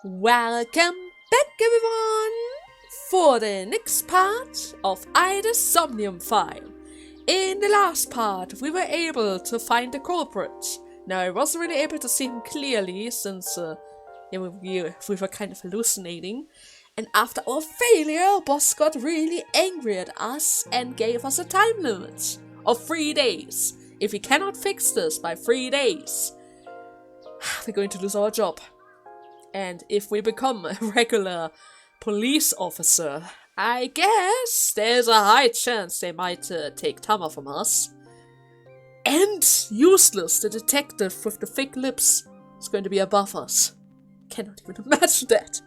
Welcome back, everyone, for the next part of Ida's Somnium file. In the last part, we were able to find the culprit. Now, I wasn't really able to see him clearly since we were kind of hallucinating. And after our failure, boss got really angry at us and gave us a time limit of 3 days. If we cannot fix this by 3 days, we're going to lose our job. And if we become a regular police officer, I guess there's a high chance they might take Tama from us. And Useless, the detective with the thick lips, is going to be above us. Cannot even imagine that.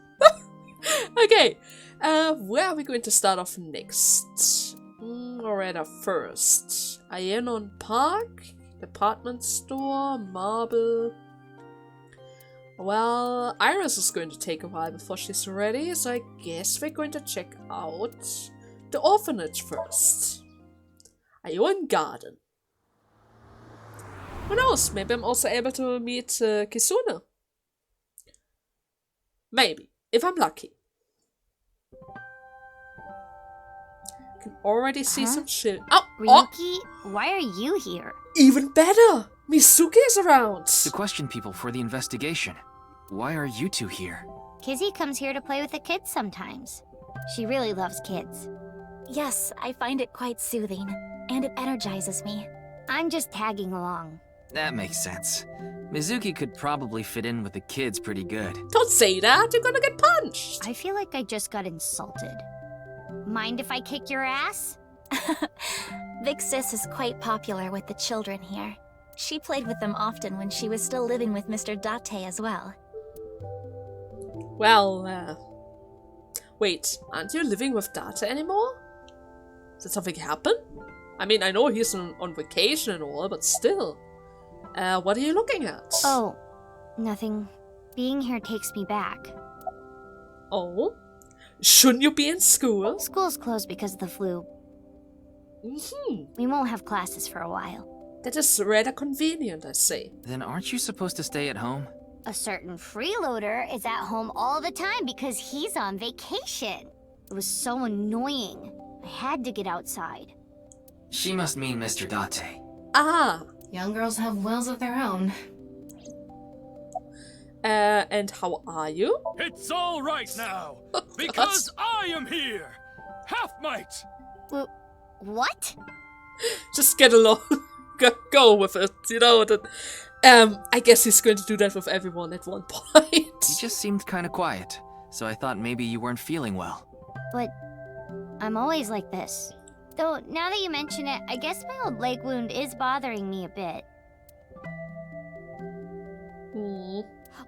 Okay, where are we going to start off next? Loretta first. Aenon Park, department store, marble. Well, Iris is going to take a while before she's ready, so I guess we're going to check out the orphanage first. Aeon Garden. Who knows, maybe I'm also able to meet Kitsuna. Maybe, if I'm lucky. I can already see some shit. Oh! Ryuki, why are you here? Even better! Mizuki is around! To question people for the investigation. Why are you two here? Kizzy comes here to play with the kids sometimes. She really loves kids. Yes, I find it quite soothing, and it energizes me. I'm just tagging along. That makes sense. Mizuki could probably fit in with the kids pretty good. Don't say that, you're gonna get punched! I feel like I just got insulted. Mind if I kick your ass? Big Sis is quite popular with the children here. She played with them often when she was still living with Mr. Date as well. Well, wait, aren't you living with Data anymore? Did something happen? I mean, I know he's on vacation and all, but still. What are you looking at? Oh, nothing. Being here takes me back. Oh? Shouldn't you be in school? School's closed because of the flu. We won't have classes for a while. That is rather convenient, I say. Then aren't you supposed to stay at home? A certain freeloader is at home all the time because he's on vacation. It was so annoying. I had to get outside. She must mean Mr. Date. Ah. Young girls have wills of their own. And how are you? It's all right now, because I am here! Half-mite! What? Just get along. Go with it, you know. I guess he's going to do that with everyone at one point. You just seemed kind of quiet, so I thought maybe you weren't feeling well. But I'm always like this. Though, now that you mention it, I guess my old leg wound is bothering me a bit.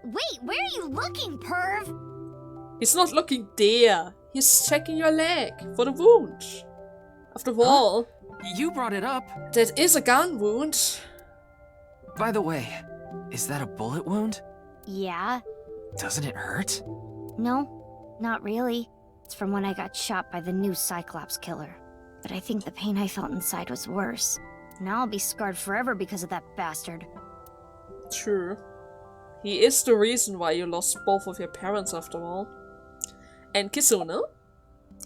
Wait, where are you looking, perv? He's not looking there. He's checking your leg for the wound. After all, You brought it up. that is a gun wound. By the way, is that a bullet wound? Yeah. Doesn't it hurt? No, not really. It's from when I got shot by the new Cyclops killer. But I think the pain I felt inside was worse. Now I'll be scarred forever because of that bastard. True. He is the reason why you lost both of your parents after all. And Kitsuna?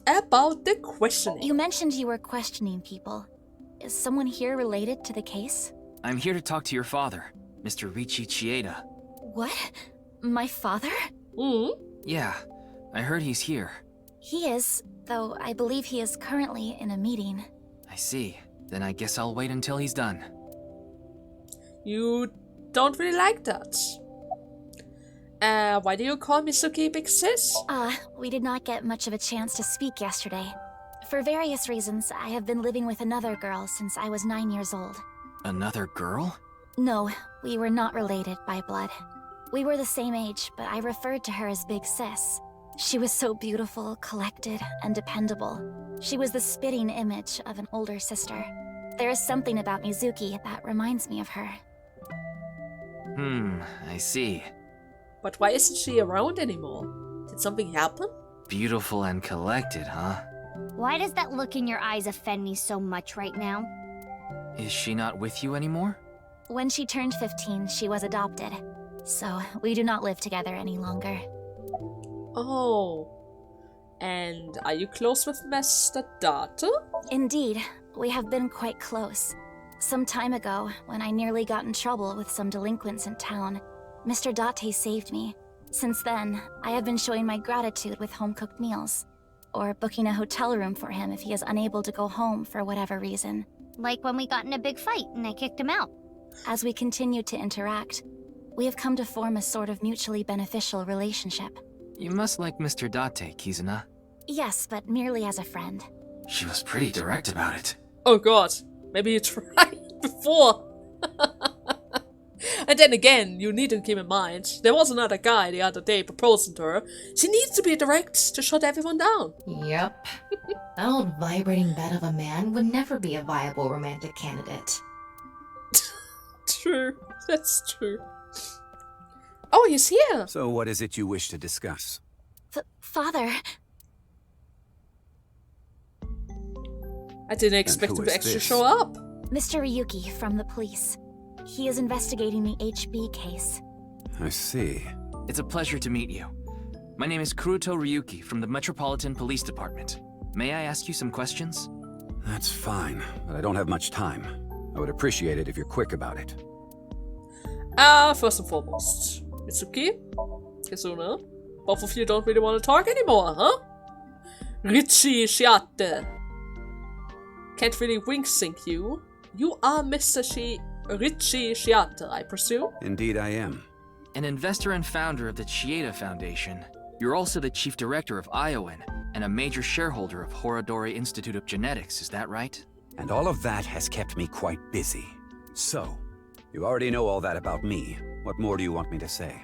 About the questioning. You mentioned you were questioning people. Is someone here related to the case? I'm here to talk to your father, Mr. Riichi Chieda. What? My father? Yeah, I heard he's here. He is, though I believe he is currently in a meeting. I see. Then I guess I'll wait until he's done. You don't really like that. Why do you call Mizuki Big Sis? We did not get much of a chance to speak yesterday. For various reasons, I have been living with another girl since I was 9 years old. Another girl? No, we were not related by blood. We were the same age, but I referred to her as Big Sis. She was so beautiful, collected, and dependable. She was the spitting image of an older sister. There is something about Mizuki that reminds me of her. I see. But why isn't she around anymore? Did something happen? Beautiful and collected, huh? Why does that look in your eyes offend me so much right now? Is she not with you anymore? When she turned 15, she was adopted. So, we do not live together any longer. Oh. And are you close with Master Data? Indeed, we have been quite close. Some time ago, when I nearly got in trouble with some delinquents in town, Mr. Date saved me. Since then, I have been showing my gratitude with home-cooked meals, or booking a hotel room for him if he is unable to go home for whatever reason. Like when we got in a big fight and I kicked him out. As we continue to interact, we have come to form a sort of mutually beneficial relationship. You must like Mr. Date, Kizuna. Yes, but merely as a friend. She was pretty direct about it. Oh god, maybe you tried before. And then again, you need to keep in mind, there was another guy the other day proposing to her. She needs to be direct to shut everyone down. Yep. That old vibrating bed of a man would never be a viable romantic candidate. True, that's true. Oh, he's here! So what is it you wish to discuss? Father, I didn't expect who him to is actually this? show up. Mr. Ryuki from the police. He is investigating the HB case. I see. It's a pleasure to meet you. My name is Kuruto Ryuki from the Metropolitan Police Department. May I ask you some questions? That's fine, but I don't have much time. I would appreciate it if you're quick about it. First and foremost, Mizuki Kitzuna. Both of you don't really want to talk anymore, huh? Richie Shiate. Can't really wink sync you. You are Mr. Richie Shiata, I presume? Indeed I am. An investor and founder of the Chieda Foundation, you're also the chief director of Iowan and a major shareholder of Horodori Institute of Genetics, is that right? And all of that has kept me quite busy. So, you already know all that about me. What more do you want me to say?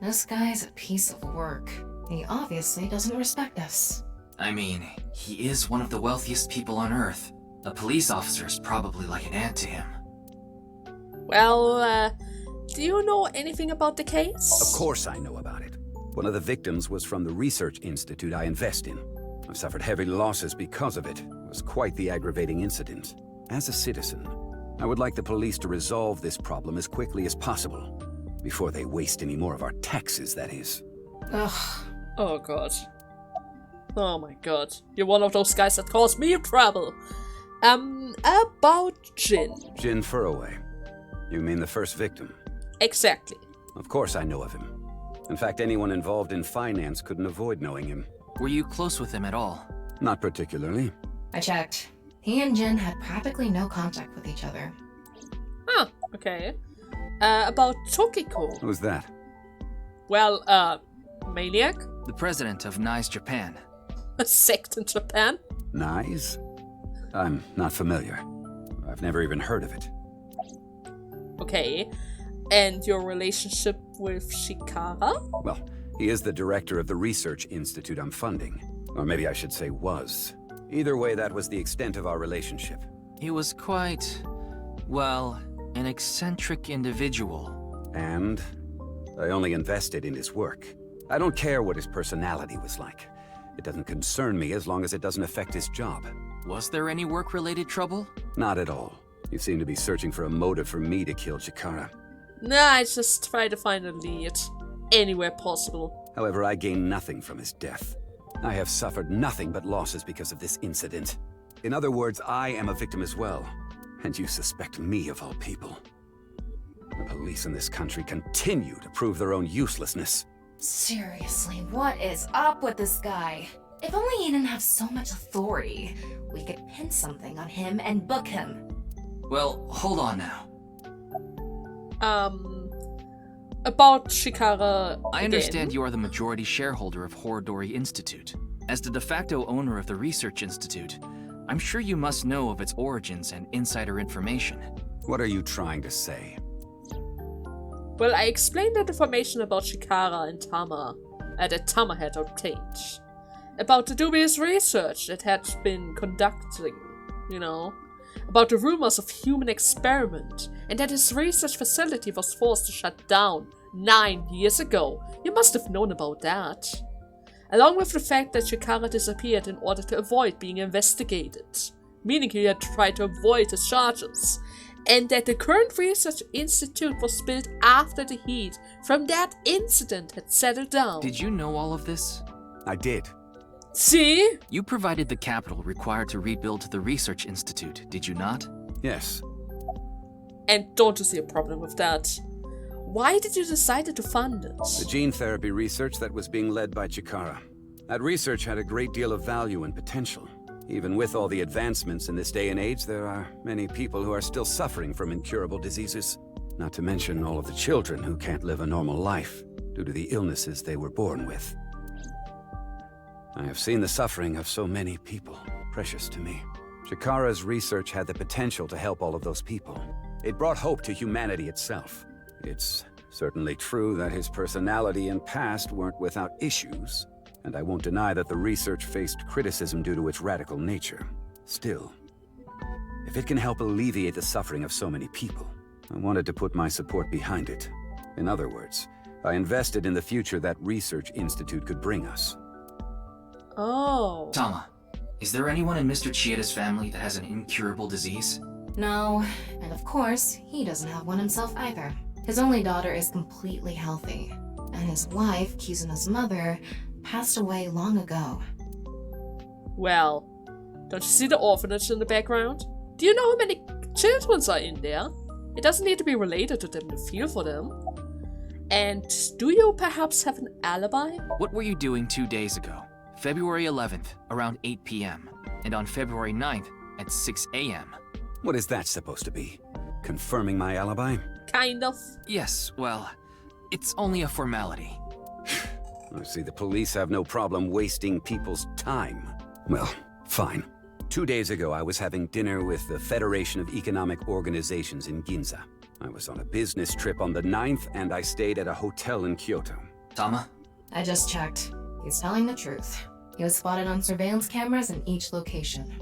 This guy's a piece of work. He obviously doesn't respect us. I mean, he is one of the wealthiest people on Earth. A police officer is probably like an aunt to him. Well, do you know anything about the case? Of course I know about it. One of the victims was from the research institute I invest in. I've suffered heavy losses because of it. It was quite the aggravating incident. As a citizen, I would like the police to resolve this problem as quickly as possible. Before they waste any more of our taxes, that is. Ugh. Oh god. Oh my god. You're one of those guys that cause me trouble. About Jin. Jin Furroway. You mean the first victim? Exactly. Of course I know of him. In fact, anyone involved in finance couldn't avoid knowing him. Were you close with him at all? Not particularly. I checked. He and Jin had practically no contact with each other. Huh, okay. About Tokiko. Who's that? Well, Maniac? The president of NICE Japan. A sect in Japan? Nice? I'm not familiar. I've never even heard of it. Okay. And your relationship with Shikara? Well, he is the director of the research institute I'm funding. Or maybe I should say was. Either way, that was the extent of our relationship. He was quite, well, an eccentric individual. And I only invested in his work. I don't care what his personality was like. It doesn't concern me as long as it doesn't affect his job. Was there any work-related trouble? Not at all. You seem to be searching for a motive for me to kill Chikara. Nah, I just try to find a lead. Anywhere possible. However, I gain nothing from his death. I have suffered nothing but losses because of this incident. In other words, I am a victim as well. And you suspect me of all people. The police in this country continue to prove their own uselessness. Seriously, what is up with this guy? If only he didn't have so much authority, we could pin something on him and book him. Well, hold on now. About Shikara. I understand you are the majority shareholder of Horodori Institute. As the de facto owner of the Research Institute, I'm sure you must know of its origins and insider information. What are you trying to say? Well, I explained that information about Shikara and Tama that Tama had obtained. About the dubious research it had been conducting, you know. About the rumors of human experiment, and that his research facility was forced to shut down 9 years ago. You must have known about that. Along with the fact that Shikara disappeared in order to avoid being investigated, meaning he had tried to avoid his charges. and that the current research institute was built after the heat from that incident had settled down. Did you know all of this? I did. See? You provided the capital required to rebuild the research institute, did you not? Yes. And don't you see a problem with that? Why did you decide to fund it? The gene therapy research that was being led by Chikara. That research had a great deal of value and potential. Even with all the advancements in this day and age, there are many people who are still suffering from incurable diseases. Not to mention all of the children who can't live a normal life due to the illnesses they were born with. I have seen the suffering of so many people, precious to me. Chikara's research had the potential to help all of those people. It brought hope to humanity itself. It's certainly true that his personality and past weren't without issues, and I won't deny that the research faced criticism due to its radical nature. Still, if it can help alleviate the suffering of so many people, I wanted to put my support behind it. In other words, I invested in the future that research institute could bring us. Oh. Tama, is there anyone in Mr. Chieda's family that has an incurable disease? No, and of course, he doesn't have one himself either. His only daughter is completely healthy, and his wife, Kizuna's mother, passed away long ago. Well, don't you see the orphanage in the background? Do you know how many children are in there? It doesn't need to be related to them to feel for them. And do you perhaps have an alibi? What were you doing 2 days ago? February 11th, around 8 p.m., and on February 9th at 6 a.m. What is that supposed to be? Confirming my alibi? Kind of. Yes, well, it's only a formality. I see the police have no problem wasting people's time. Well, fine. 2 days ago, I was having dinner with the Federation of Economic Organizations in Ginza. I was on a business trip on the 9th, and I stayed at a hotel in Kyoto. Tama? I just checked. He's telling the truth. He was spotted on surveillance cameras in each location.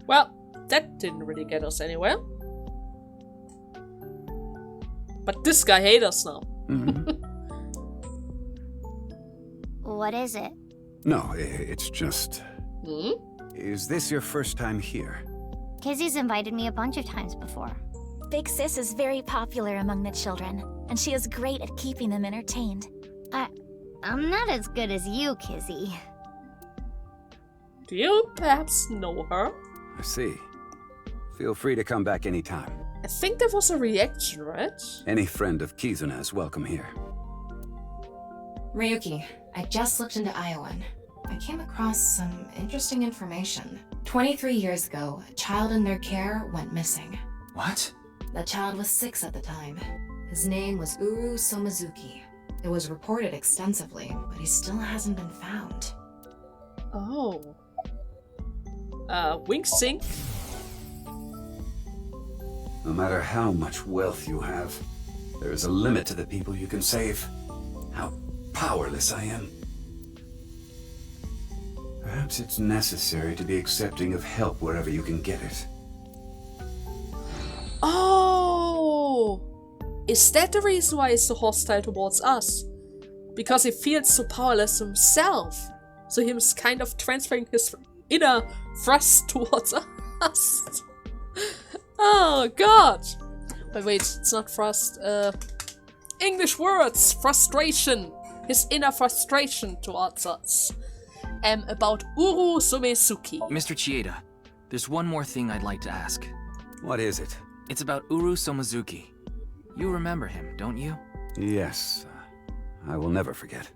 Well, that didn't really get us anywhere. But this guy hates us now. What is it? No, it's just... Hmm? Is this your first time here? Kizzy's invited me a bunch of times before. Big Sis is very popular among the children, and she is great at keeping them entertained. I'm not as good as you, Kizzy. Do you perhaps know her? I see. Feel free to come back anytime. I think there was a reaction, right? Any friend of Kizuna is welcome here. Ryuki, I just looked into Iowan. I came across some interesting information. 23 years ago, a child in their care went missing. What? The child was 6 at the time. His name was Uru Somizuki. It was reported extensively, but he still hasn't been found. Oh. Wink sink. No matter how much wealth you have, there is a limit to the people you can save. How powerless I am. Perhaps it's necessary to be accepting of help wherever you can get it. Oh! Is that the reason why he's so hostile towards us? Because he feels so powerless himself. So he's kind of transferring his inner thrust towards us. Oh god! But wait, it's not thrust. English words! Frustration! His inner frustration towards us. About Uru Somizuki. Mr. Chieda, there's one more thing I'd like to ask. What is it? It's about Uru Somizuki. You remember him, don't you? Yes, I will never forget.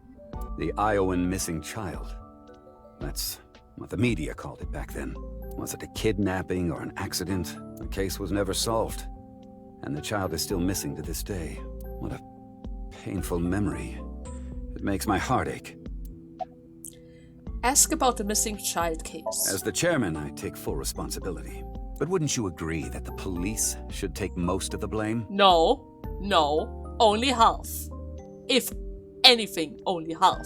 The Iowan missing child. That's what the media called it back then. Was it a kidnapping or an accident? The case was never solved. And the child is still missing to this day. What a painful memory. It makes my heart ache. Ask about the missing child case. As the chairman, I take full responsibility. But wouldn't you agree that the police should take most of the blame? No, only half. If anything, only half.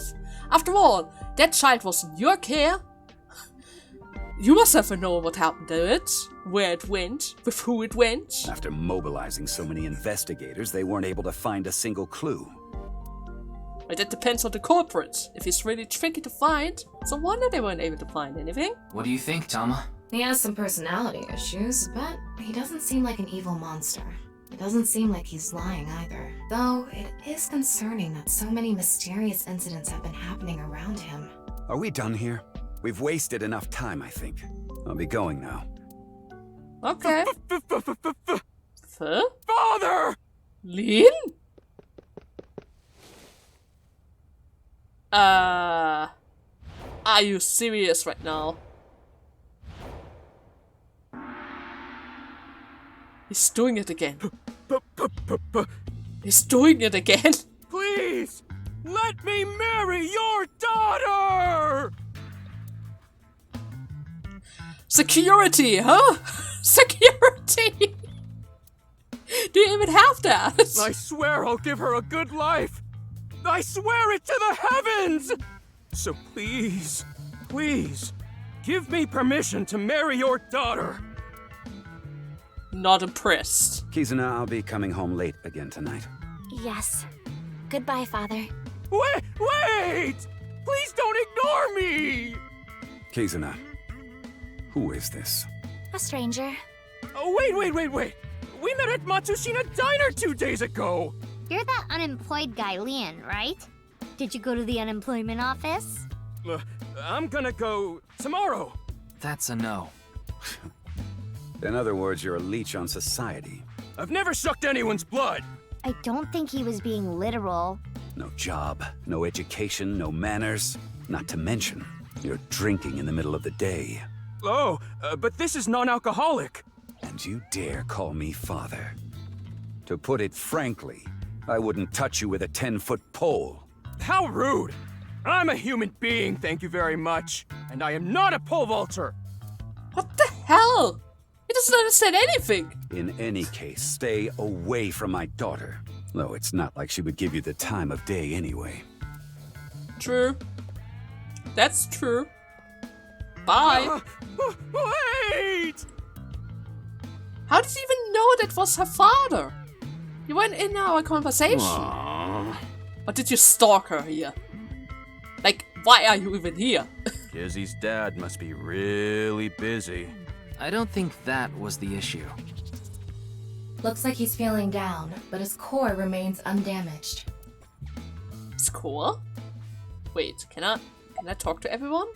After all, that child was in your care. You must have known what happened to it, where it went, with who it went. After mobilizing so many investigators, they weren't able to find a single clue. But that depends on the culprit. If he's really tricky to find, it's no wonder they weren't able to find anything. What do you think, Tama? He has some personality issues, but he doesn't seem like an evil monster. It doesn't seem like he's lying either. Though, it is concerning that so many mysterious incidents have been happening around him. Are we done here? We've wasted enough time, I think. I'll be going now. Okay. Father! Lin? Are you serious right now? He's doing it again. He's doing it again. Please! Let me marry your daughter! Security, huh? Security! Do you even have that? I swear I'll give her a good life! I swear it to the heavens! So please, please, give me permission to marry your daughter! Not impressed. Kizuna, I'll be coming home late again tonight. Yes. Goodbye, Father. Wait! Please don't ignore me! Kizuna, who is this? A stranger. Oh, wait! We met at Matsushina Diner 2 days ago! You're that unemployed guy, Leon, right? Did you go to the unemployment office? I'm gonna go tomorrow. That's a no. In other words, you're a leech on society. I've never sucked anyone's blood. I don't think he was being literal. No job, no education, no manners. Not to mention, you're drinking in the middle of the day. Oh, but this is non-alcoholic. And you dare call me father. To put it frankly, I wouldn't touch you with a 10-foot pole. How rude! I'm a human being, thank you very much. And I am not a pole vaulter. What the hell? He doesn't understand anything. In any case, stay away from my daughter. Though it's not like she would give you the time of day anyway. True. That's true. Bye. Wait! How did you even know that was her father? You went in our conversation. Aww. Or did you stalk her here? Like, why are you even here? Kizzy's dad must be really busy. I don't think that was the issue. Looks like he's feeling down, but his core remains undamaged. Score? Wait, can I talk to everyone?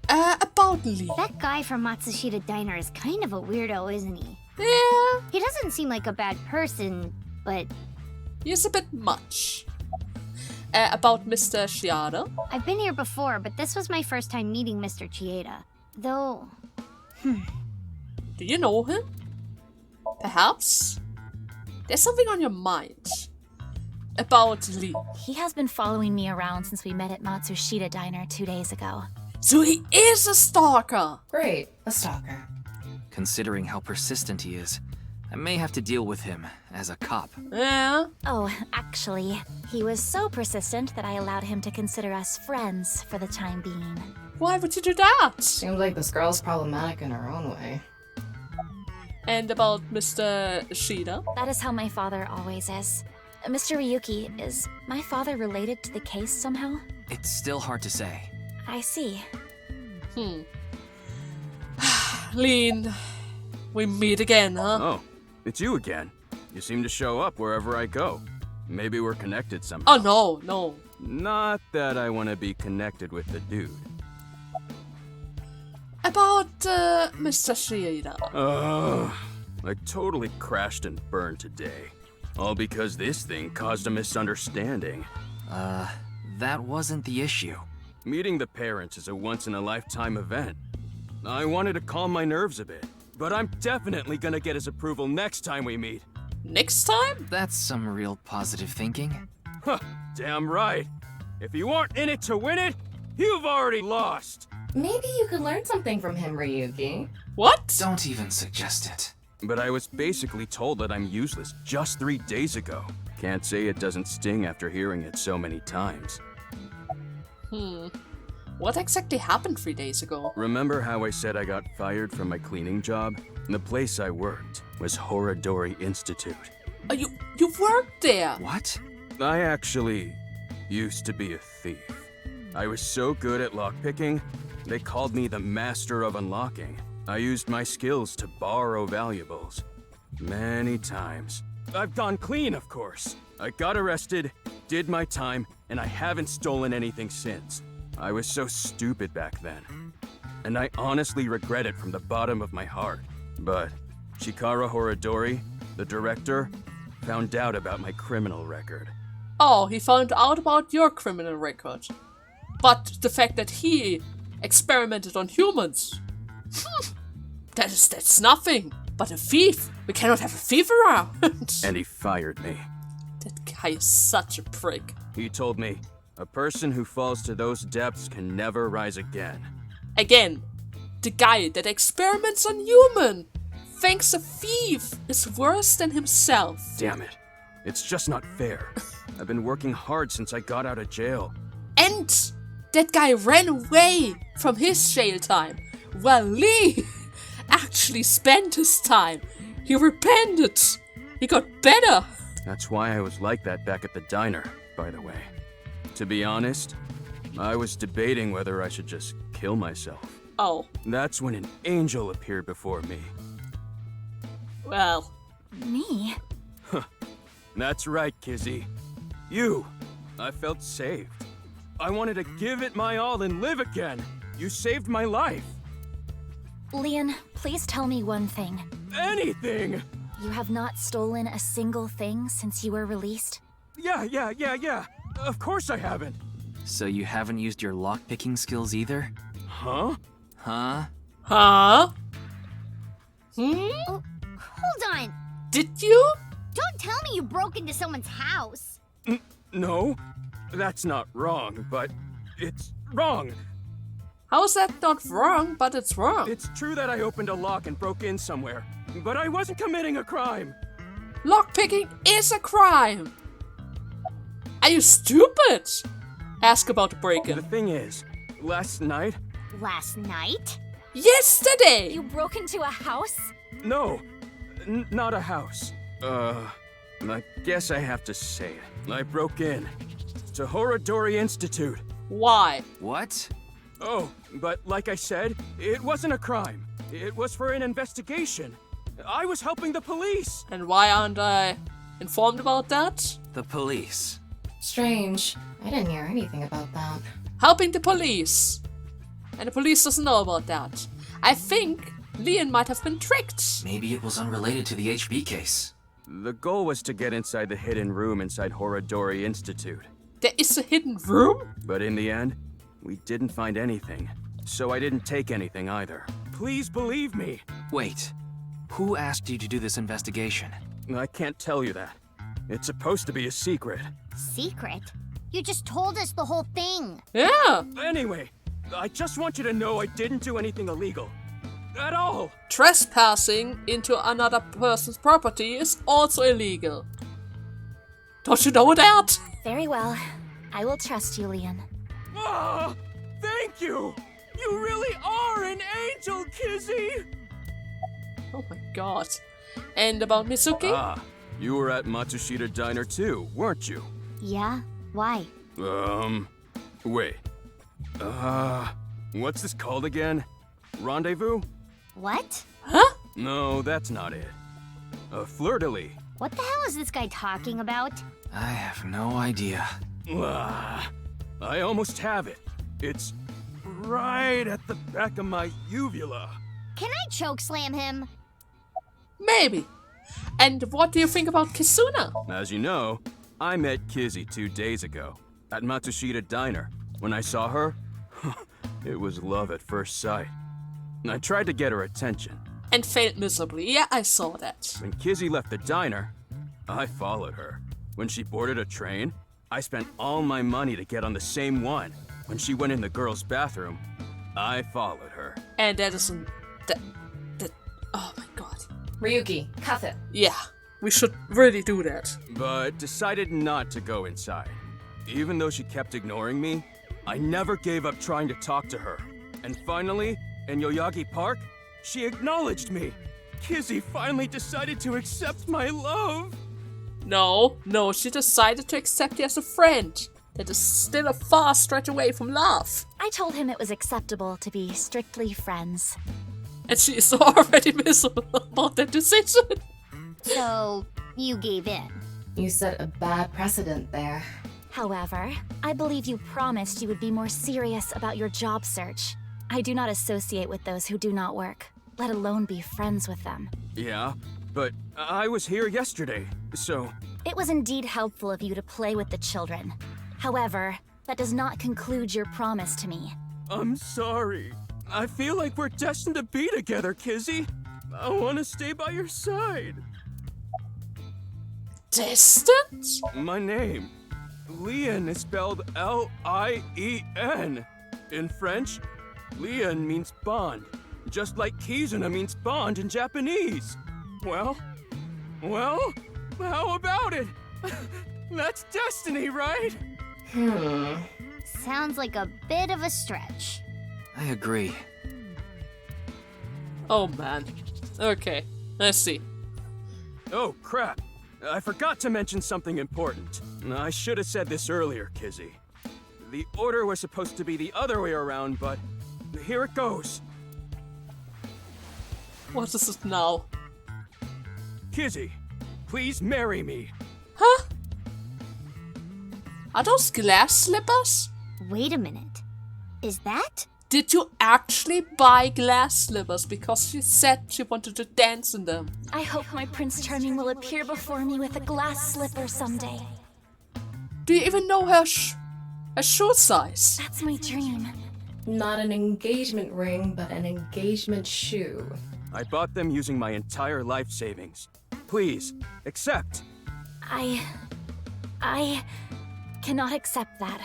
About Lee. That guy from Matsushita Diner is kind of a weirdo, isn't he? Yeah, He doesn't seem like a bad person, but he's a bit much. About Mr. Shiada. I've been here before, but this was my first time meeting Mr. Chieda. Though, Do you know him? Perhaps? There's something on your mind. About Lee. He has been following me around since we met at Matsushita Diner 2 days ago. So he is a stalker. Great, a stalker. Considering how persistent he is, I may have to deal with him as a cop. Yeah. Oh, actually, he was so persistent that I allowed him to consider us friends for the time being. Why would you do that? Seems like this girl's problematic in her own way. And about Mr. Shida. That is how my father always is. Mr. Ryuki, is my father related to the case somehow? It's still hard to say. I see. Lean, we meet again, huh? Oh, it's you again. You seem to show up wherever I go. Maybe we're connected somehow. Oh, no. Not that I want to be connected with the dude. About, Mr. Shida. I totally crashed and burned today. All because this thing caused a misunderstanding. That wasn't the issue. Meeting the parents is a once-in-a-lifetime event. I wanted to calm my nerves a bit, but I'm definitely gonna get his approval next time we meet. Next time? That's some real positive thinking. Huh, damn right. If you aren't in it to win it, you've already lost. Maybe you could learn something from him, Ryuki. What? Don't even suggest it. But I was basically told that I'm useless just 3 days ago. Can't say it doesn't sting after hearing it so many times. What exactly happened 3 days ago? Remember how I said I got fired from my cleaning job? The place I worked was Horadori Institute. Oh, you worked there? What? I actually used to be a thief. I was so good at lockpicking, they called me the Master of Unlocking. I used my skills to borrow valuables. Many times. I've gone clean, of course. I got arrested, did my time, and I haven't stolen anything since. I was so stupid back then. And I honestly regret it from the bottom of my heart. But Chikara Horodori, the director, found out about my criminal record. Oh, he found out about your criminal record. But the fact that he experimented on humans, that's nothing. But a thief. We cannot have a thief around. And he fired me. That guy is such a prick. He told me, a person who falls to those depths can never rise again. Again, the guy that experiments on human thinks a thief is worse than himself. Damn it. It's just not fair. I've been working hard since I got out of jail. And that guy ran away from his jail time, while Lee actually spent his time. He repented. He got better. That's why I was like that back at the diner, by the way. To be honest, I was debating whether I should just kill myself. Oh, That's when an angel appeared before me. well. Me? That's right, Kizzy. You. I felt saved. I wanted to give it my all and live again. You saved my life. Leon, please tell me one thing. Anything! You have not stolen a single thing since you were released? Yeah. Of course I haven't. So you haven't used your lockpicking skills either? Huh? Huh? Huh? Oh, hold on. Did you? Don't tell me you broke into someone's house. No, that's not wrong, but it's wrong. How is that not wrong, but it's wrong? It's true that I opened a lock and broke in somewhere, but I wasn't committing a crime. Lockpicking is a crime. Are you stupid? Ask about the The break-in. thing is, last night, Last night? Yesterday! You broke into a house? no, not a house. I guess I have to say it. I broke in to Horodori Institute. Why? What? Oh, but like I said, it wasn't a crime. It was for an investigation. I was helping the police. And why aren't I informed about that? The police. Strange. I didn't hear anything about that. Helping the police. And the police doesn't know about that. I think Leon might have been tricked. Maybe it was unrelated to the HB case. The goal was to get inside the hidden room inside Horodori Institute. There is a hidden room? But in the end, we didn't find anything. So I didn't take anything either. Please believe me. Wait. Who asked you to do this investigation? I can't tell you that. It's supposed to be a secret. Secret? You just told us the whole thing. Yeah. Anyway, I just want you to know I didn't do anything illegal. At all. Trespassing into another person's property is also illegal. Don't you know that? Very well. I will trust you, Leon. Ah, thank you. You really are an angel, Kizzy. Oh my god. And about Mizuki? Ah, you were at Matsushita Diner too, weren't you? Yeah? Why? Wait. What's this called again? Rendezvous? What? Huh? No, that's not it. Fleur-de-lis. What the hell is this guy talking about? I have no idea. I almost have it. It's right at the back of my uvula. Can I chokeslam him? Maybe. And what do you think about Kitzuna? As you know, I met Kizzy 2 days ago at Matsushita Diner. When I saw her, it was love at first sight. I tried to get her attention. And failed miserably. Yeah, I saw that. When Kizzy left the diner, I followed her. When she boarded a train, I spent all my money to get on the same one. When she went in the girls' bathroom, I followed her. And that isn't... That... Oh my god. Ryuki, cuff it. Yeah, we should really do that. But decided not to go inside. Even though she kept ignoring me, I never gave up trying to talk to her. And finally, in Yoyagi Park, she acknowledged me. Kizzy finally decided to accept my love. No, she decided to accept you as a friend. That is still a far stretch away from love. I told him it was acceptable to be strictly friends. And she is already miserable about that decision. So, you gave in. You set a bad precedent there. However, I believe you promised you would be more serious about your job search. I do not associate with those who do not work, let alone be friends with them. Yeah, but I was here yesterday, so... It was indeed helpful of you to play with the children. However, that does not conclude your promise to me. I'm sorry. I feel like we're destined to be together, Kizzy. I want to stay by your side. Distant? My name. Lien is spelled L-I-E-N. In French, Lien means bond, just like Kizuna means bond in Japanese. Well, how about it? That's destiny, right? Sounds like a bit of a stretch. I agree. Oh man. Okay, let's see. Oh, crap. I forgot to mention something important. I should have said this earlier, Kizzy. The order was supposed to be the other way around, but here it goes. What is it now? Kizzy, please marry me. Huh? Are those glass slippers? Wait a minute. Is that? Did you actually buy glass slippers because she said she wanted to dance in them? I hope my Prince Charming will appear before me with a glass slipper someday. Do you even know her shoe size? That's my dream. Not an engagement ring, but an engagement shoe. I bought them using my entire life savings. Please, accept. I cannot accept that.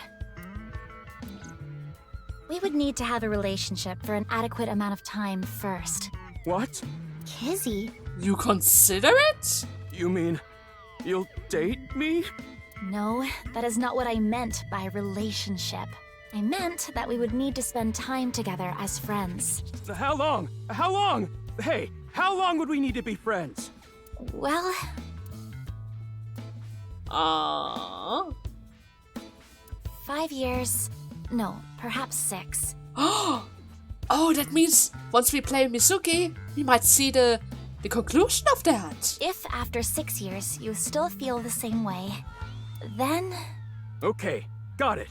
We would need to have a relationship for an adequate amount of time first. What? Kizzy? You consider it? You mean you'll date me? No, that is not what I meant by relationship. I meant that we would need to spend time together as friends. How long? How long? Hey, how long would we need to be friends? Well, 5 years. No, perhaps 6. Oh, that means once we play Mizuki, we might see the conclusion of that. If after 6 years you still feel the same way, then... Okay, got it.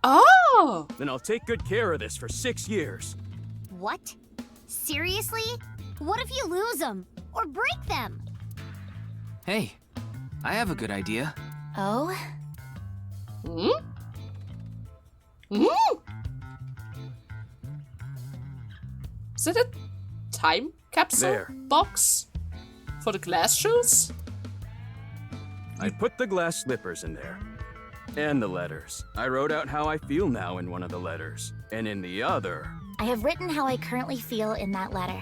Oh! Then I'll take good care of this for 6 years. What? Seriously? What if you lose them? Or break them? Hey, I have a good idea. Oh? Hmm? Hmm? Is it a time capsule There. box for the glass shoes? I put the glass slippers in there. And the letters. I wrote out how I feel now in one of the letters. And in the other... I have written how I currently feel in that letter.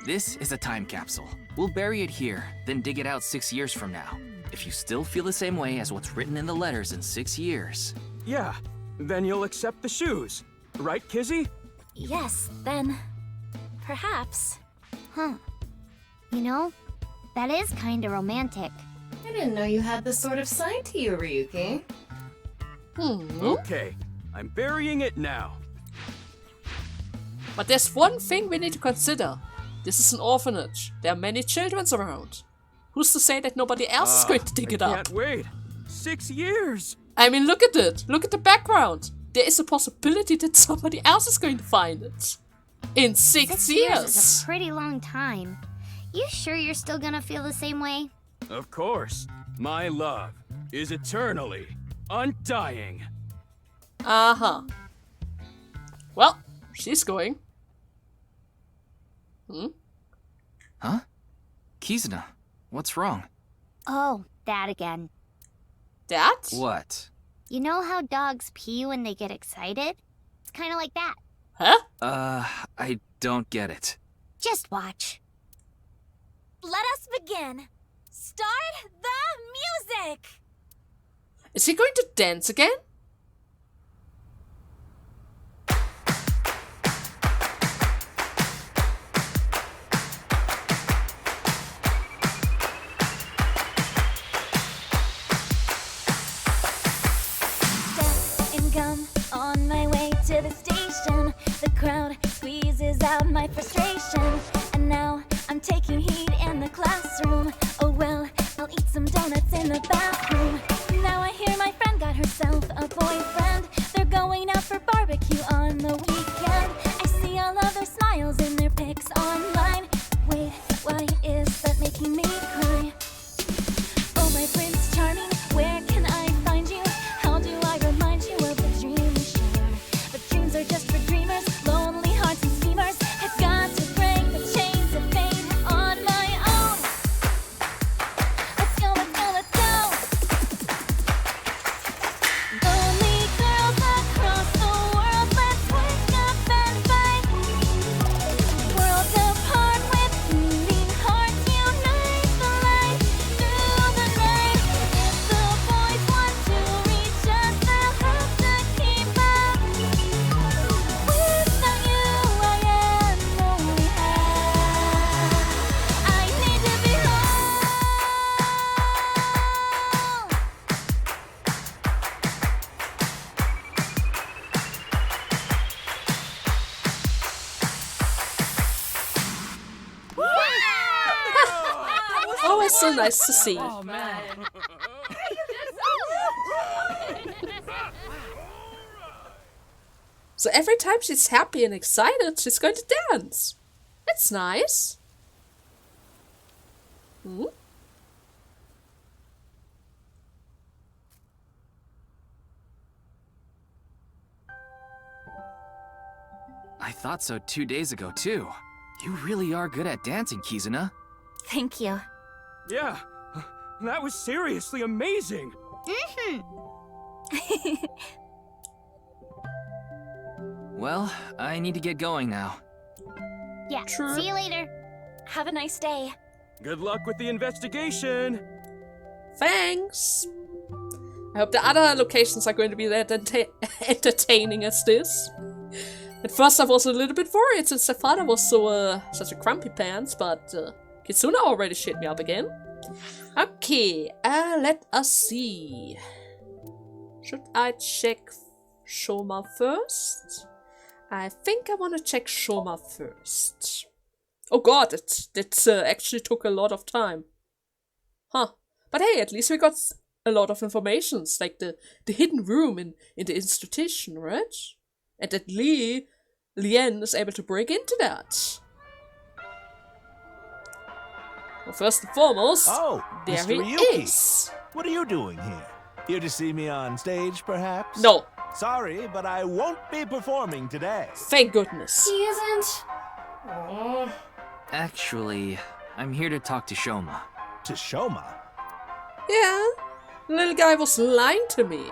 This is a time capsule. We'll bury it here, then dig it out 6 years from now. If you still feel the same way as what's written in the letters in 6 years... Yeah, then you'll accept the shoes. Right, Kizzy? Yes, then... perhaps. Huh. You know, that is kinda romantic. I didn't know you had this sort of side to you, Ryuki. Okay, I'm burying it now. But there's one thing we need to consider. This is an orphanage. There are many children around. Who's to say that nobody else is going to dig it I up? can't wait. 6 years! I mean, look at it. Look at the background. There is a possibility that somebody else is going to find it. In 6 years is years. a pretty long time. You sure you're still gonna feel the same way? Of course. My love is eternally undying. Uh-huh. Well, she's going. Hmm? Huh? Kizuna, what's wrong? Oh, that again. That? What? You know how dogs pee when they get excited? It's kinda like that. Huh? I don't get it. Just watch. Let us begin. Start the music! Is he going to dance again? Step and gum On my way to the station, the crowd squeezes out my frustration. And now I'm taking heat in the classroom. Oh well, I'll eat some donuts in the bathroom. Now I hear my friend got herself a boyfriend. They're going out for barbecue on the weekend. I see all of their smiles in their pics online. Wait, why is that making me cry? Oh, my Prince Charming, where can I find you? How do I remind you of the dream we shared? But dreams are just for dreamers, lonely hearts and schemers. I've got to break the chains of fate on my own. Let's go, let's go, let's go. Lonely girls across the world, let's wake up and fight. Worlds apart with beating hearts, unite the light through the night. If the boys want to reach us, they'll have to keep up. Without you, I am lonely. I need to be home. Always so nice to see. So every time she's happy and excited, she's going to dance. That's nice. Hmm? I thought so 2 days ago, too. You really are good at dancing, Kizuna. Thank you. Yeah, that was seriously amazing. Well, I need to get going now. Yeah, True. see you later. Have a nice day. Good luck with the investigation. Thanks. I hope the other locations are going to be that entertaining as this. At first I was a little bit worried since the father was so such a grumpy pants, but Kitzuna already shit me up again. Okay, let us see. Should I check Shoma first? I think I want to check Shoma first. Oh god, that actually took a lot of time. Huh. But hey, at least we got a lot of information, like the hidden room in the institution, right? And that Lien is able to break into that. Well, first and foremost, Oh, there Mr. he Ryuki. is. What are you doing here? Here to see me on stage, perhaps? No, Sorry, but I won't be performing today. thank goodness. He isn't. Oh. Actually, I'm here to talk to Shoma. To Shoma? Yeah, the little guy was lying to me.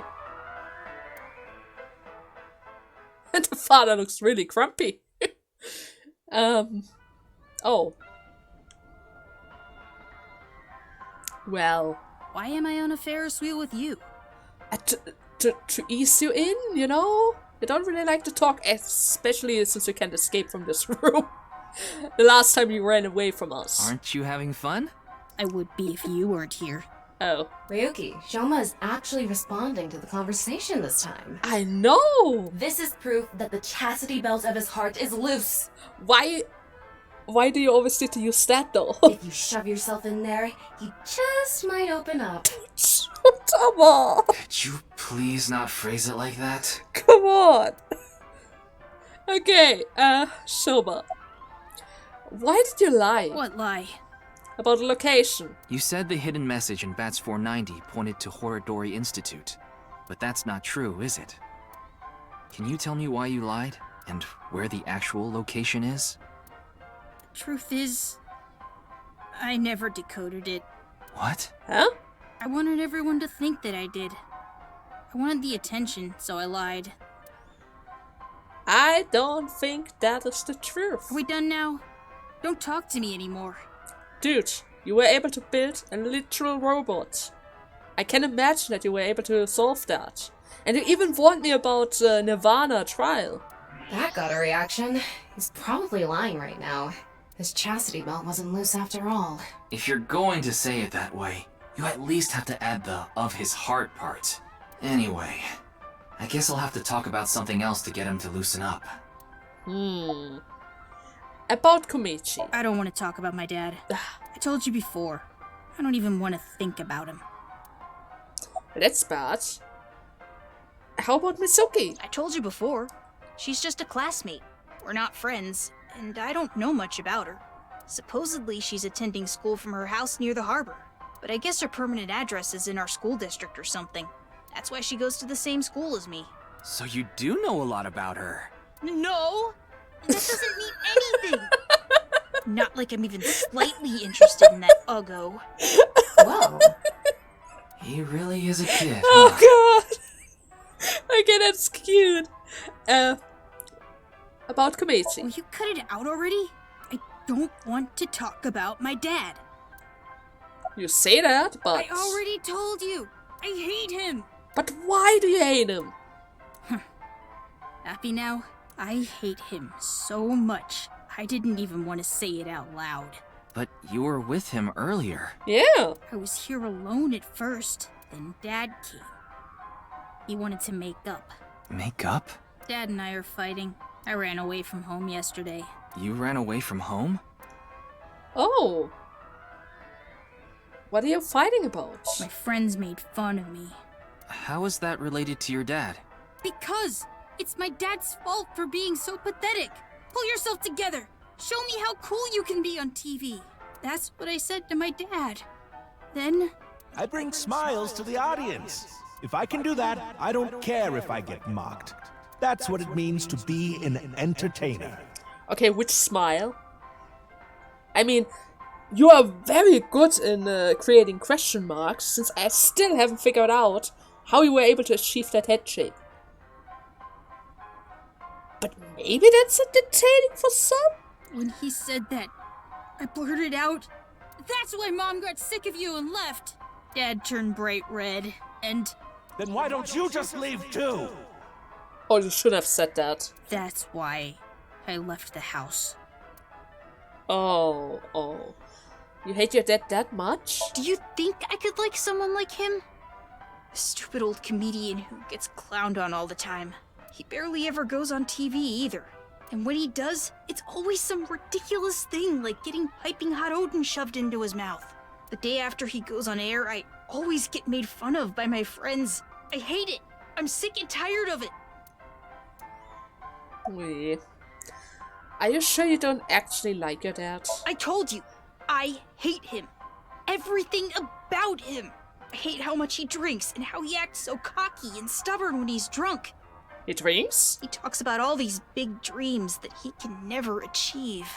And the father looks really grumpy. Oh. Well, Why am I on a Ferris wheel with you? to ease you in, you know? You don't really like to talk, especially since you can't escape from this room. The last time you ran away from us. Aren't you having fun? I would be if you weren't here. Oh. Ryuki, Shoma is actually responding to the conversation this time. I know! This is proof that the chastity belt of his heart is loose. Why do you always need to use that though? If you shove yourself in there, he just might open up. Come on! Could you please not phrase it like that? Come on! Okay, Shoma. Why did you lie What lie? about the location? You said the hidden message in Bats 490 pointed to Horodori Institute. But that's not true, is it? Can you tell me why you lied? And where the actual location is? Truth is, I never decoded it. What? Huh? I wanted everyone to think that I did. I wanted the attention, so I lied. I don't think that is the truth. Are we done now? Don't talk to me anymore. Dude, you were able to build a literal robot. I can imagine that you were able to solve that. And you even warned me about nirvanA trial. That got a reaction. He's probably lying right now. His chastity belt wasn't loose after all. If you're going to say it that way, you at least have to add the of his heart part. Anyway, I guess I'll have to talk about something else to get him to loosen up. About Komichi. I don't want to talk about my dad. I told you before. I don't even want to think about him. That's bad. How about Mizuki? I told you before. She's just a classmate. We're not friends, and I don't know much about her. Supposedly, she's attending school from her house near the harbor. But I guess her permanent address is in our school district or something. That's why she goes to the same school as me. So you do know a lot about her. No! That doesn't mean anything! Not like I'm even slightly interested in that Uggo. Whoa. He really is a kid. Oh god! Okay, that's cute. About Will Komichi. you cut it out already? I don't want to talk about my dad. You say that, but... I already told you! I hate him! But why do you hate him? Happy now? I hate him so much, I didn't even want to say it out loud. But you were with him earlier. Yeah. I was here alone at first, then Dad came. He wanted to make up. Make up? Dad and I are fighting. I ran away from home yesterday. You ran away from home? Oh. What are you fighting about? My friends made fun of me. How is that related to your dad? Because it's my dad's fault for being so pathetic. Pull yourself together. Show me how cool you can be on TV. That's what I said to my dad. Then... I bring smiles to the audience. If I can do that, I don't care if I get mocked. That's what it means to be an entertainer. Okay, which smile? I mean, you are very good in creating question marks, since I still haven't figured out how you were able to achieve that head shape. But maybe that's entertaining for some? when he said that, I blurted out, "That's why Mom got sick of you and left." Dad turned bright red, and Then why don't you just leave too? Oh, you shouldn't have said that. that's why I left the house. Oh. You hate your dad that much? Do you think I could like someone like him? A stupid old comedian who gets clowned on all the time. He barely ever goes on TV either. And when he does, it's always some ridiculous thing like getting piping hot Odin shoved into his mouth. The day after he goes on air, I always get made fun of by my friends. I hate it. I'm sick and tired of it. Wait. Are you sure you don't actually like your dad? I told you, I hate him. Everything about him. I hate how much he drinks and how he acts so cocky and stubborn when he's drunk. He drinks? He talks about all these big dreams that he can never achieve.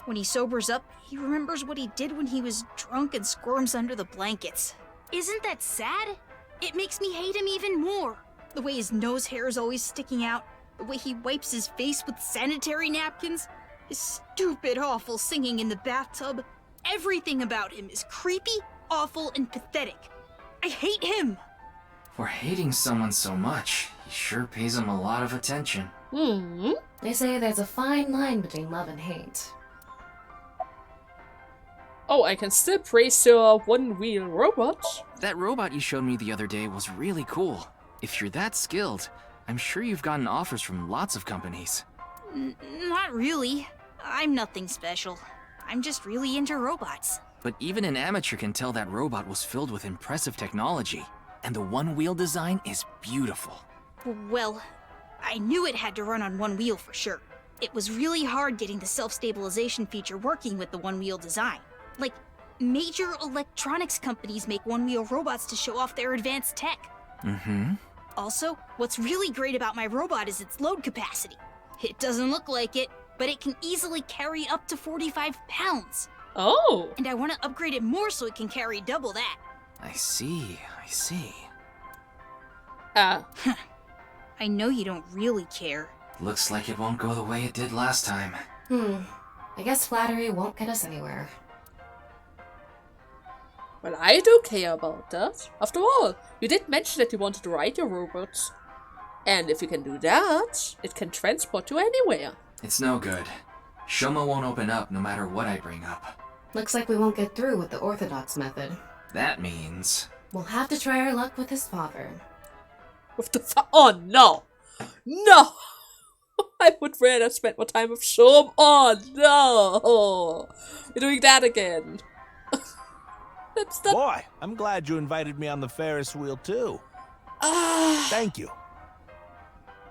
When he sobers up, he remembers what he did when he was drunk and squirms under the blankets. Isn't that sad? It makes me hate him even more. The way his nose hair is always sticking out, the way he wipes his face with sanitary napkins, his stupid, awful singing in the bathtub. Everything about him is creepy, awful, and pathetic. I hate him! For hating someone so much, he sure pays him a lot of attention. They say there's a fine line between love and hate. Oh, I can still praise your one-wheel robot. That robot you showed me the other day was really cool. If you're that skilled, I'm sure you've gotten offers from lots of companies. Not really. I'm nothing special. I'm just really into robots. But even an amateur can tell that robot was filled with impressive technology. And the one-wheel design is beautiful. Well, I knew it had to run on one wheel for sure. It was really hard getting the self-stabilization feature working with the one-wheel design. Like, major electronics companies make one-wheel robots to show off their advanced tech. Mm-hmm. Also, what's really great about my robot is its load capacity. It doesn't look like it, but it can easily carry up to 45 pounds. Oh. And I want to upgrade it more so it can carry double that. I see. I know you don't really care. Looks like it won't go the way it did last time. I guess flattery won't get us anywhere. Well, I do care about that. After all, you did mention that you wanted to ride your robots. And if you can do that, it can transport you anywhere. It's no good. Shoma won't open up no matter what I bring up. Looks like we won't get through with the orthodox method. That means... We'll have to try our luck with his father. with the oh no! No! I would rather spend more time with Shom. Oh no! We're doing that again. That's not. Boy, I'm glad you invited me on the Ferris wheel too. Thank you.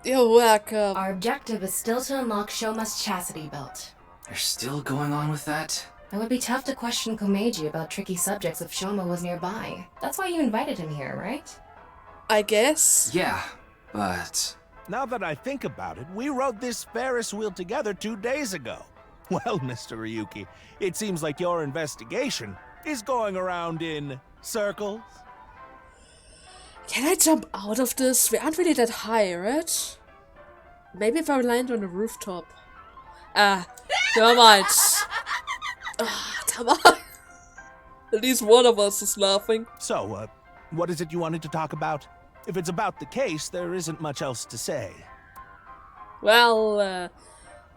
You're welcome. Our objective is still to unlock Shoma's chastity belt. They're still going on with that? It would be tough to question Komeiji about tricky subjects if Shoma was nearby. That's why you invited him here, right? I guess. Yeah, but... Now that I think about it, we rode this Ferris wheel together 2 days ago. Well, Mr. Ryuki, it seems like your investigation is going around in circles. Can I jump out of this? We aren't really that high, right? Maybe if I land on the rooftop. Never mind. Come on. At least one of us is laughing. So, what is it you wanted to talk about? If it's about the case, there isn't much else to say. Well,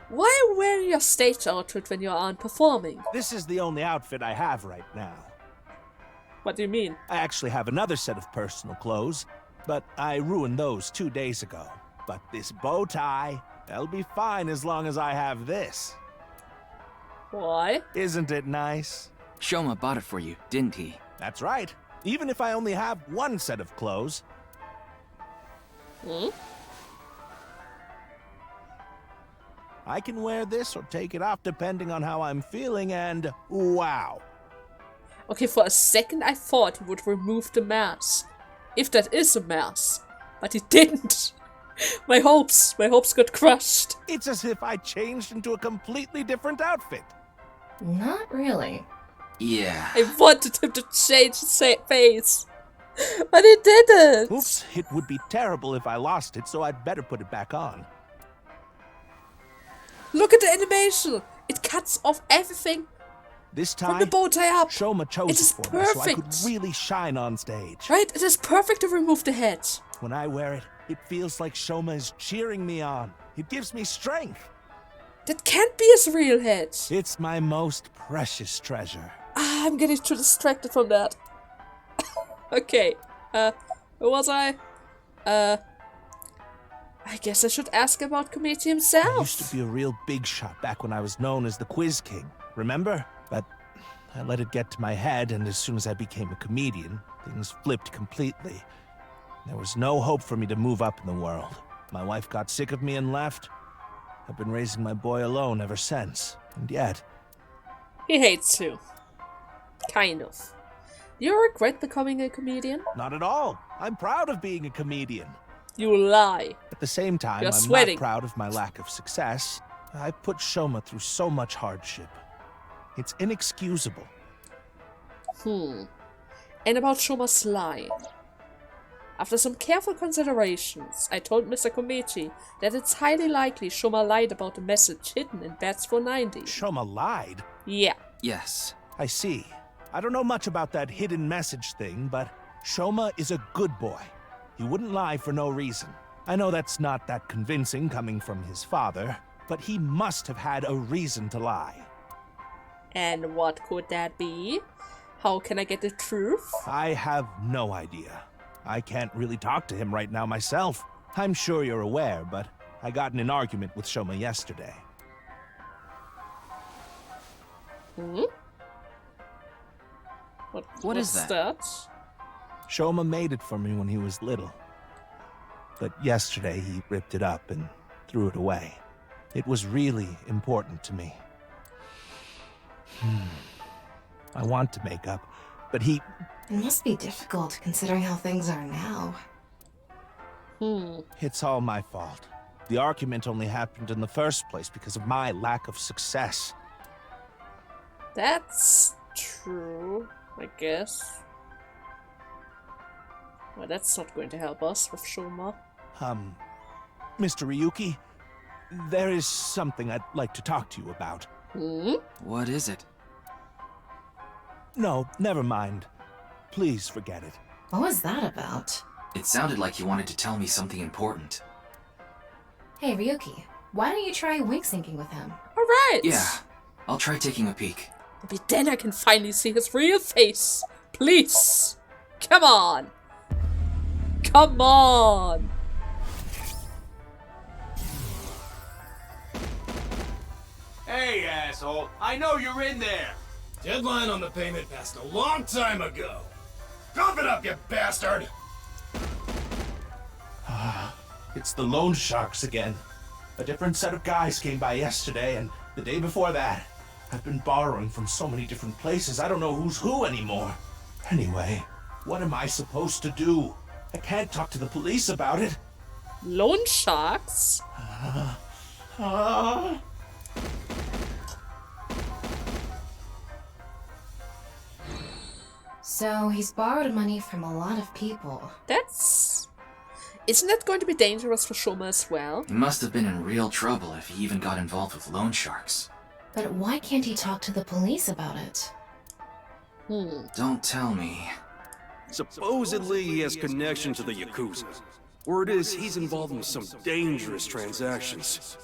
why are you wearing your stage outfit when you aren't performing? This is the only outfit I have right now. What do you mean? I actually have another set of personal clothes, but I ruined those 2 days ago. But this bow tie, that'll be fine as long as I have this. Why? Isn't it nice? Shoma bought it for you, didn't he? That's right. Even if I only have one set of clothes. I can wear this or take it off depending on how I'm feeling, and wow. Okay, for a second I thought he would remove the mask. If that is a mask. But he didn't. My hopes got crushed. It's as if I changed into a completely different outfit. Not really. Yeah. I wanted him to change his face. But he didn't. Oops, it would be terrible if I lost it, so I'd better put it back on. Look at the animation. It cuts off everything This from time, the bow tie up. Shoma chose It is it for me so I could perfect. really shine on stage. Right? It is perfect to remove the head. When I wear it, it feels like Shoma is cheering me on. It gives me strength. That can't be his real head. It's my most precious treasure. I'm getting too distracted from that. Okay. Where was I? I guess I should ask about Komeiji himself. I used to be a real big shot back when I was known as the Quiz King, remember? But I let it get to my head, and as soon as I became a comedian, things flipped completely. There was no hope for me to move up in the world. My wife got sick of me and left. I've been raising my boy alone ever since, and yet... He hates you. Kind of. Do you regret becoming a comedian? Not at all. I'm proud of being a comedian. You lie. At the same time, You're I'm sweating. not proud of my lack of success. I put Shoma through so much hardship. It's inexcusable. And about Shoma's lie. After some careful considerations, I told Mr. Komeiji that it's highly likely Shoma lied about the message hidden in Bats 490. Shoma lied? Yeah. Yes. I see. I don't know much about that hidden message thing, but Shoma is a good boy. He wouldn't lie for no reason. I know that's not that convincing coming from his father, but he must have had a reason to lie. And what could that be? How can I get the truth? I have no idea. I can't really talk to him right now myself. I'm sure you're aware, but I got in an argument with Shoma yesterday. What is that? Shoma made it for me when he was little. But yesterday he ripped it up and threw it away. It was really important to me. I want to make up, but he... It must be difficult considering how things are now. It's all my fault. The argument only happened in the first place because of my lack of success. That's true, I guess. Well, that's not going to help us with Shoma. Mr. Ryuki, there is something I'd like to talk to you about. What is it? No, never mind. Please forget it. What was that about? It sounded like you wanted to tell me something important. Hey, Ryuki, why don't you try wink syncing with him? Alright! Yeah, I'll try taking a peek. Maybe then I can finally see his real face. Please! Come on! Come on! Hey, asshole. I know you're in there. Deadline on the payment passed a long time ago. Cough it up, you bastard! It's the loan sharks again. A different set of guys came by yesterday, and the day before that. I've been borrowing from so many different places, I don't know who's who anymore. Anyway, what am I supposed to do? I can't talk to the police about it. Loan sharks? So he's borrowed money from a lot of people. Isn't that going to be dangerous for Shoma as well? He must have been in real trouble if he even got involved with loan sharks. But why can't he talk to the police about it? Don't tell me. Supposedly he has connection to the Yakuza. Word is he's involved in some dangerous transactions.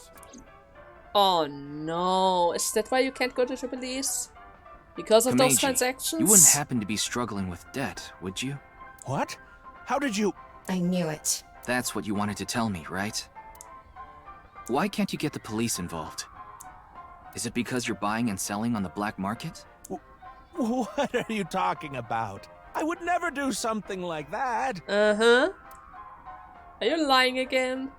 Oh no, is that why you can't go to the police? Because of those Kameji, transactions? You wouldn't happen to be struggling with debt, would you? What? How did you... I knew it. That's what you wanted to tell me, right? Why can't you get the police involved? Is it because you're buying and selling on the black market? What are you talking about? I would never do something like that. Uh-huh. Are you lying again?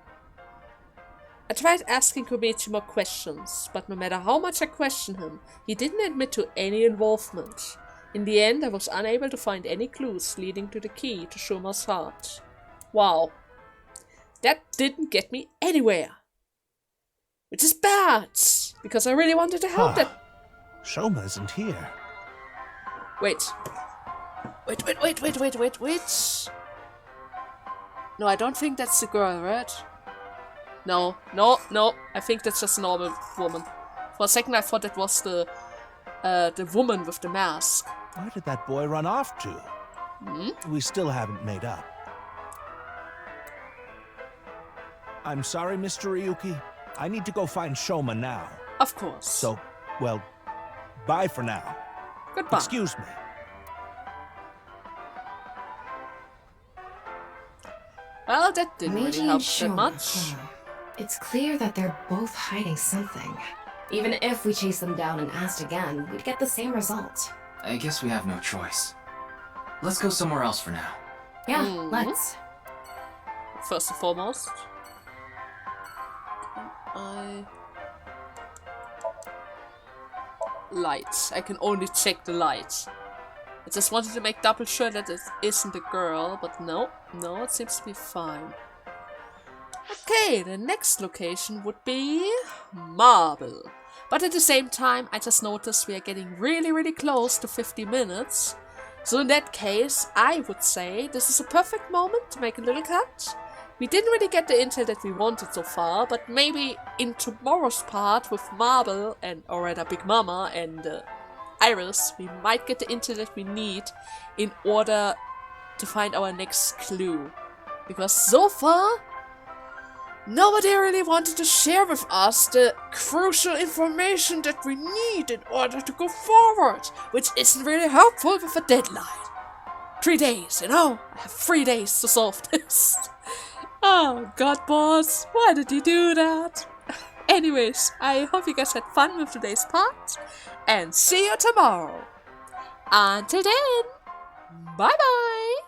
I tried asking Komichi more questions, but no matter how much I questioned him, he didn't admit to any involvement. In the end, I was unable to find any clues leading to the key to Shoma's heart. Wow. That didn't get me anywhere. Which is bad, because I really wanted to help them. Shoma isn't here. Wait. No, I don't think that's the girl, right? No. I think that's just a normal woman. For a second I thought it was the woman with the mask. Where did that boy run off to? We still haven't made up. I'm sorry, Mr. Ryuki. I need to go find Shoma now. Of course. So, well, bye for now. Goodbye. Excuse me. Well, that didn't really Meiji help and that Shoma, much. It's clear that they're both hiding something. Even if we chased them down and asked again, we'd get the same result. I guess we have no choice. Let's go somewhere else for now. Yeah, let's. First and foremost, lights. I can only check the lights. I just wanted to make double sure that it isn't a girl, but no, it seems to be fine. Okay, the next location would be Marble. But at the same time, I just noticed we are getting really close to 50 minutes. So in that case, I would say this is a perfect moment to make a little cut. We didn't really get the intel that we wanted so far, but maybe in tomorrow's part with Marble or rather Big Mama and Iris, we might get the intel that we need in order to find our next clue. Because so far, nobody really wanted to share with us the crucial information that we need in order to go forward, which isn't really helpful with a deadline. 3 days, you know? I have 3 days to solve this. Oh god, boss, why did you do that? Anyways, I hope you guys had fun with today's part, and see you tomorrow. Until then, bye bye!